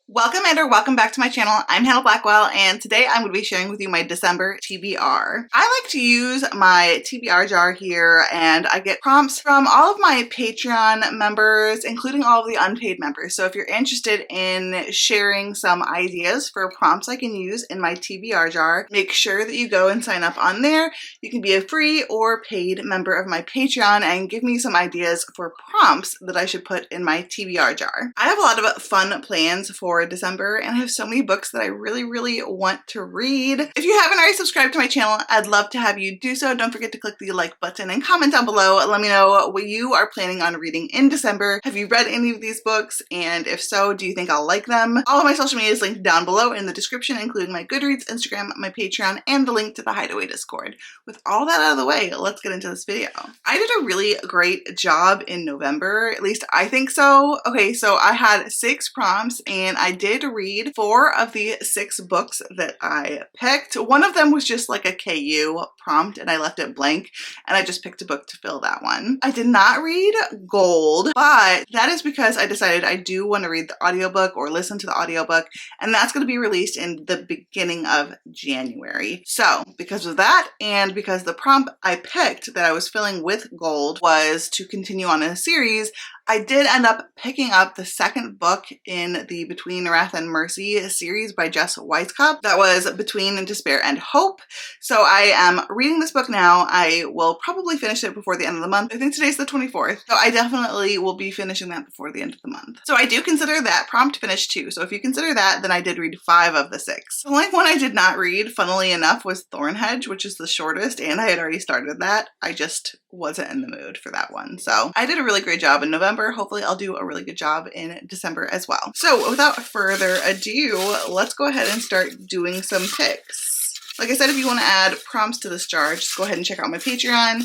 Welcome back to my channel. I'm Hannah Blackwell, and today I'm going to be sharing with you my December TBR. I like to use my TBR jar here, and I get prompts from all of my Patreon members, including all of the unpaid members. So if you're interested in sharing some ideas for prompts I can use in my TBR jar, make sure that you go and sign up on there. You can be a free or paid member of my Patreon and give me some ideas for prompts that I should put in my TBR jar. I have a lot of fun plans for December, and I have so many books that I really want to read. If you haven't already subscribed to my channel, I'd love to have you do so. Don't forget to click the like button and comment down below. Let me know what you are planning on reading in December. Have you read any of these books? And if so, do you think I'll like them? All of my social media is linked down below in the description, including my Goodreads, Instagram, my Patreon, and the link to the Hideaway Discord. With all that out of the way, let's get into this video. I did a really great job in November, at least I think so. Okay, so I had 6 prompts, and I did read 4 of the 6 books that I picked. One of them was just like a KU prompt, and I left it blank, and I just picked a book to fill that one. I did not read Gold, but that is because I decided I do want to read the audiobook or listen to the audiobook, and that's going to be released in the beginning of January. So because of that, and because the prompt I picked that I was filling with Gold was to continue on in a series, I did end up picking up the second book in the Between Wrath and Mercy series by Jess Weisskopf. That was Between Despair and Hope. So I am reading this book now. I will probably finish it before the end of the month. I think today's the 24th. So I definitely will be finishing that before the end of the month. So I do consider that prompt finished too. So if you consider that, then I did read 5 of the 6. The only one I did not read, funnily enough, was Thornhedge, which is the shortest, and I had already started that. I just wasn't in the mood for that one. So I did a really great job in November. Hopefully I'll do a really good job in December as well. So without further ado, let's go ahead and start doing some picks. Like I said, if you want to add prompts to this jar, just go ahead and check out my Patreon,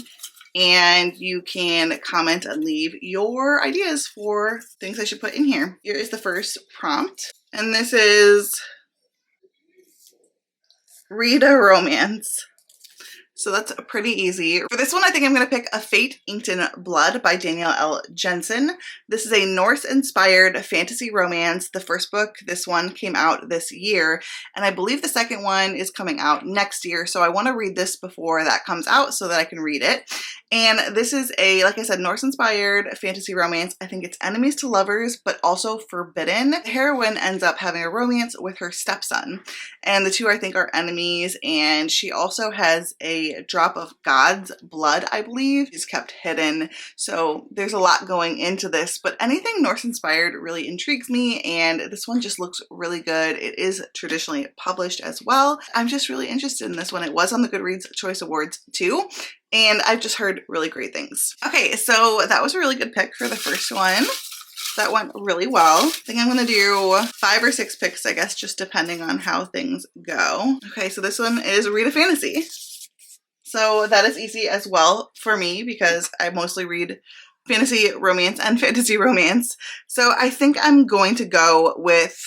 and you can comment and leave your ideas for things I should put in here. Here is the first prompt, and this is read a romance. So that's pretty easy. For this one, I think I'm going to pick A Fate Inked in Blood by Danielle L. Jensen. This is a Norse-inspired fantasy romance. The first book, this one, came out this year, and I believe the second one is coming out next year, so I want to read this before that comes out so that I can read it. And this is a, like I said, Norse-inspired fantasy romance. I think it's enemies to lovers, but also forbidden. The heroine ends up having a romance with her stepson, and the two, I think, are enemies, and she also has a drop of God's blood, I believe, is kept hidden. So there's a lot going into this, but anything Norse-inspired really intrigues me, and this one just looks really good. It is traditionally published as well. I'm just really interested in this one. It was on the Goodreads Choice Awards too, and I've just heard really great things. Okay, so that was a really good pick for the first one. That went really well. I think I'm gonna do 5 or 6 picks, I guess, just depending on how things go. Okay, so this one is read a fantasy. So that is easy as well for me because I mostly read fantasy romance and fantasy romance. So I think I'm going to go with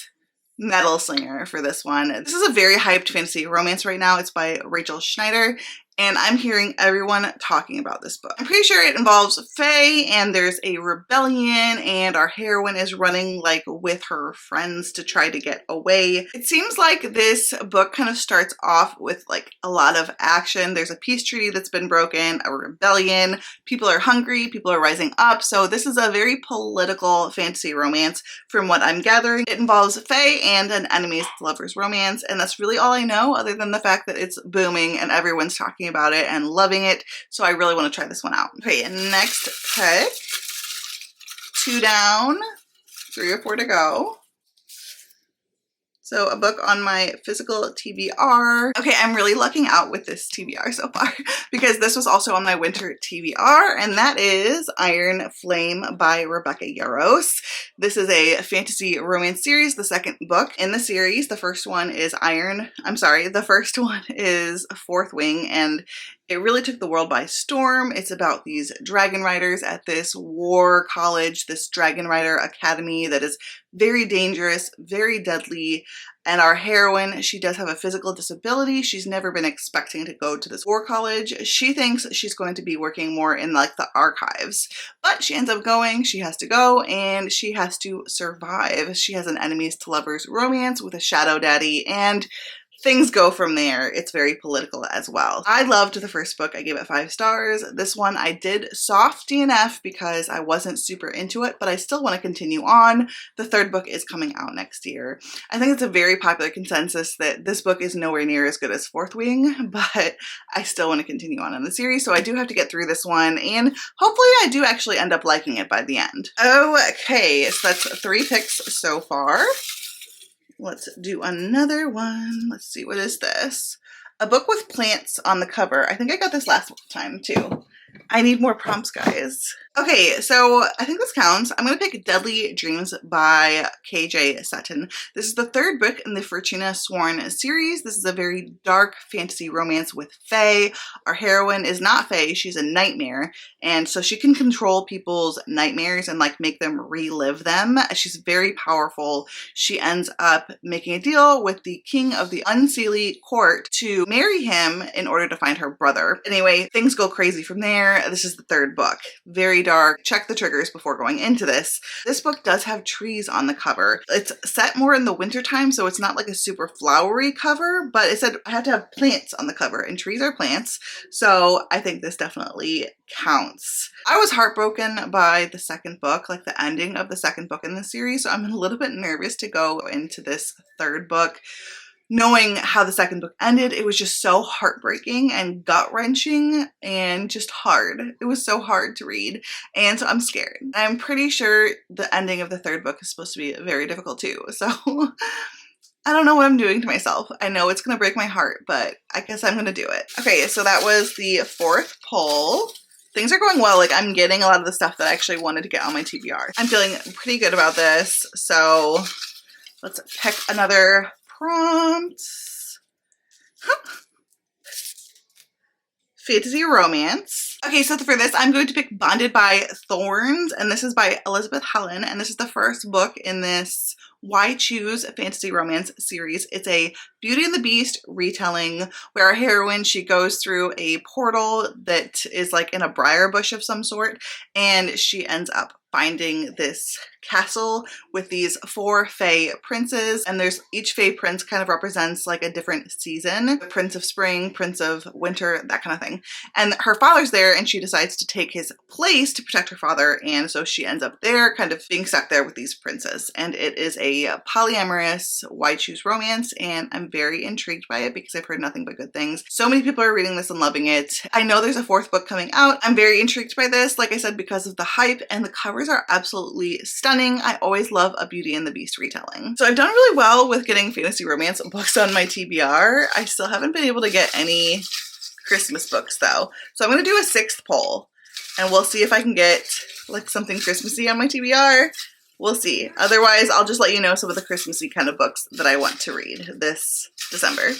Metal Slinger for this one. This is a very hyped fantasy romance right now. It's by Rachel Schneider, and I'm hearing everyone talking about this book. I'm pretty sure it involves Fae, and there's a rebellion, and our heroine is running like with her friends to try to get away. It seems like this book kind of starts off with like a lot of action. There's a peace treaty that's been broken, a rebellion, people are hungry, people are rising up. So this is a very political fantasy romance from what I'm gathering. It involves Fae and an enemies to lovers romance, and that's really all I know other than the fact that it's booming and everyone's talking about it and loving it. So I really want to try this one out. Okay, next pick. 2 down, 3 or 4 to go. So a book on my physical TBR. Okay, I'm really lucking out with this TBR so far because this was also on my winter TBR, and that is Iron Flame by Rebecca Yarros. This is a fantasy romance series, the second book in the series. The first one is the first one is Fourth Wing, and It really took the world by storm. It's about these dragon riders at this war college, this dragon rider academy that is very dangerous, very deadly. And our heroine, she does have a physical disability. She's never been expecting to go to this war college. She thinks she's going to be working more in like the archives, but she ends up going. She has to go and she has to survive. She has an enemies to lovers romance with a shadow daddy, and things go from there. It's very political as well. I loved the first book. I gave it 5 stars. This one I did soft DNF because I wasn't super into it, but I still want to continue on. The third book is coming out next year. I think it's a very popular consensus that this book is nowhere near as good as Fourth Wing, but I still want to continue on in the series, so I do have to get through this one, and hopefully I do actually end up liking it by the end. Okay, so that's 3 picks so far. Let's do another one. Let's see, what is this? A book with plants on the cover. I think I got this last time too. I need more prompts, guys. Okay, so I think this counts. I'm going to pick Deadly Dreams by KJ Sutton. This is the 3rd book in the Fortuna Sworn series. This is a very dark fantasy romance with Fae. Our heroine is not Fae, she's a nightmare, and so she can control people's nightmares and like make them relive them. She's very powerful. She ends up making a deal with the king of the Unseelie court to marry him in order to find her brother. Anyway, things go crazy from there. This is the 3rd book. Very dark. Check the triggers before going into this. This book does have trees on the cover. It's set more in the winter time, so it's not like a super flowery cover, but it said I had to have plants on the cover, and trees are plants, so I think this definitely counts. I was heartbroken by the 2nd book, like the ending of the 2nd book in the series, so I'm a little bit nervous to go into this 3rd book. Knowing how the 2nd book ended, it was just so heartbreaking and gut-wrenching and just hard. It was so hard to read, and so I'm scared. I'm pretty sure the ending of the 3rd book is supposed to be very difficult too, so I don't know what I'm doing to myself. I know it's gonna break my heart, but I guess I'm gonna do it. Okay, so that was the 4th pull. Things are going well. Like, I'm getting a lot of the stuff that I actually wanted to get on my TBR. I'm feeling pretty good about this, so let's pick another prompt. Fantasy romance. Okay, so for this, I'm going to pick Bonded by Thorns, and this is by Elizabeth Helen, and this is the 1st book in this Why Choose fantasy romance series. It's a Beauty and the Beast retelling where our heroine, she goes through a portal that is like in a briar bush of some sort, and she ends up finding this castle with these 4 Fae princes, and there's each Fae prince kind of represents like a different season. The Prince of Spring, Prince of Winter, that kind of thing. And her father's there, and she decides to take his place to protect her father, and so she ends up there kind of being stuck there with these princes. And it is a polyamorous Why Choose romance, and I'm very intrigued by it because I've heard nothing but good things. So many people are reading this and loving it. I know there's a 4th book coming out. I'm very intrigued by this, like I said, because of the hype, and the covers are absolutely stunning. I always love a Beauty and the Beast retelling. So I've done really well with getting fantasy romance books on my TBR. I still haven't been able to get any Christmas books though. So I'm going to do a 6th poll, and we'll see if I can get like something Christmassy on my TBR. We'll see. Otherwise, I'll just let you know some of the Christmassy kind of books that I want to read this December.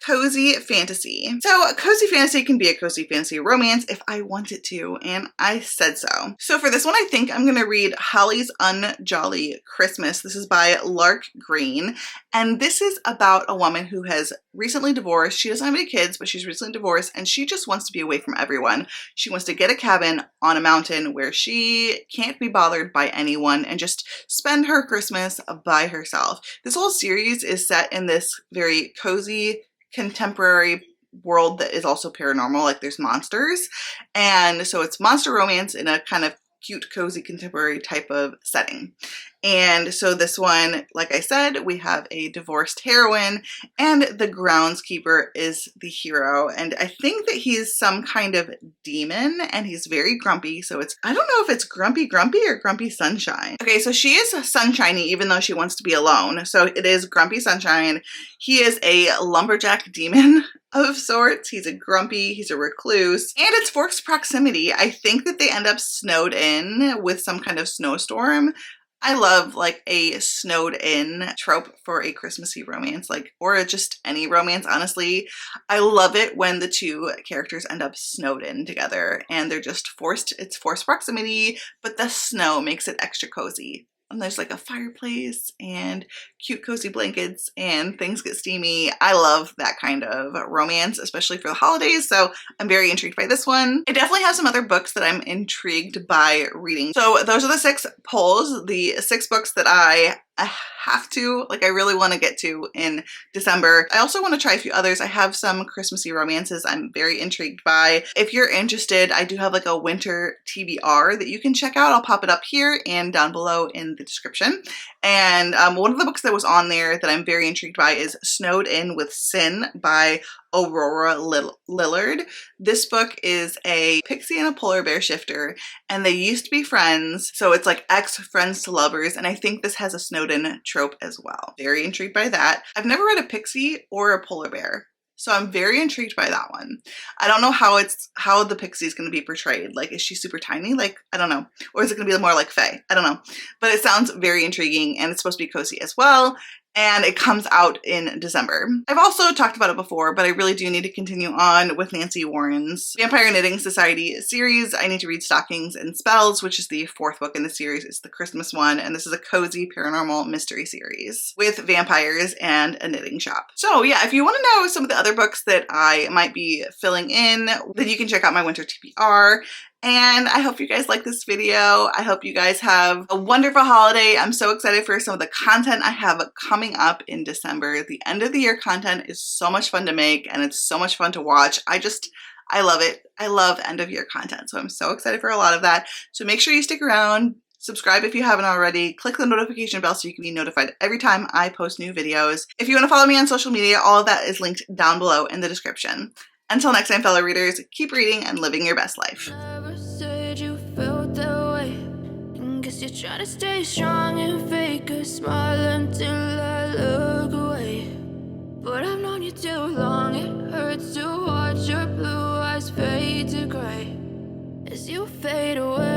Cozy fantasy. So cozy fantasy can be a cozy fantasy romance if I want it to, and I said so. So for this one, I think I'm gonna read Holly's Unjolly Christmas. This is by Lark Green, and this is about a woman who has recently divorced. She doesn't have any kids, but she's recently divorced, and she just wants to be away from everyone. She wants to get a cabin on a mountain where she can't be bothered by anyone and just spend her Christmas by herself. This whole series is set in this very cozy, contemporary world that is also paranormal, like there's monsters, and so it's monster romance in a kind of cute, cozy, contemporary type of setting. And so this one, like I said, we have a divorced heroine, and the groundskeeper is the hero, and I think that he's some kind of demon, and he's very grumpy, so it's, I don't know if it's grumpy or grumpy sunshine. Okay, so she is sunshiny even though she wants to be alone, so it is grumpy sunshine. He is a lumberjack demon of sorts. He's a grumpy, he's a recluse, and it's forced proximity. I think that they end up snowed in with some kind of snowstorm. I love like a snowed in trope for a Christmassy romance, like, or just any romance, honestly. I love it when the two characters end up snowed in together and they're just it's forced proximity, but the snow makes it extra cozy. And there's like a fireplace and cute cozy blankets and things get steamy. I love that kind of romance, especially for the holidays. So I'm very intrigued by this one. I definitely have some other books that I'm intrigued by reading. So those are the 6 polls, the 6 books that I have to, like, I really want to get to in December. I also want to try a few others. I have some Christmassy romances I'm very intrigued by. If you're interested, I do have like a winter TBR that you can check out. I'll pop it up here and down below in the description. And one of the books that was on there that I'm very intrigued by is Snowed In with Sin by Aurora Lillard. This book is a pixie and a polar bear shifter, and they used to be friends, so it's like ex-friends to lovers, and I think this has a snowed-in trope as well. Very intrigued by that. I've never read a pixie or a polar bear, so I'm very intrigued by that one. I don't know how the pixie is going to be portrayed. Like, is she super tiny? Like, I don't know. Or is it going to be more like Faye? I don't know. But it sounds very intriguing, and it's supposed to be cozy as well. And it comes out in December. I've also talked about it before, but I really do need to continue on with Nancy Warren's Vampire Knitting Society series. I need to read Stockings and Spells, which is the 4th book in the series. It's the Christmas one, and this is a cozy paranormal mystery series with vampires and a knitting shop. So yeah, if you want to know some of the other books that I might be filling in, then you can check out my winter TBR. And I hope you guys like this video. I hope you guys have a wonderful holiday. I'm so excited for some of the content I have coming up in December. The end of the year content is so much fun to make and it's so much fun to watch. I love it. I love end of year content. So I'm so excited for a lot of that. So make sure you stick around. Subscribe if you haven't already. Click the notification bell so you can be notified every time I post new videos. If you want to follow me on social media, all of that is linked down below in the description. Until next time, fellow readers, keep reading and living your best life. Never said you felt that way. And guess you're trying to stay strong and fake a smile until I look away. But I've known you too long, it hurts to watch your blue eyes fade to gray as you fade away.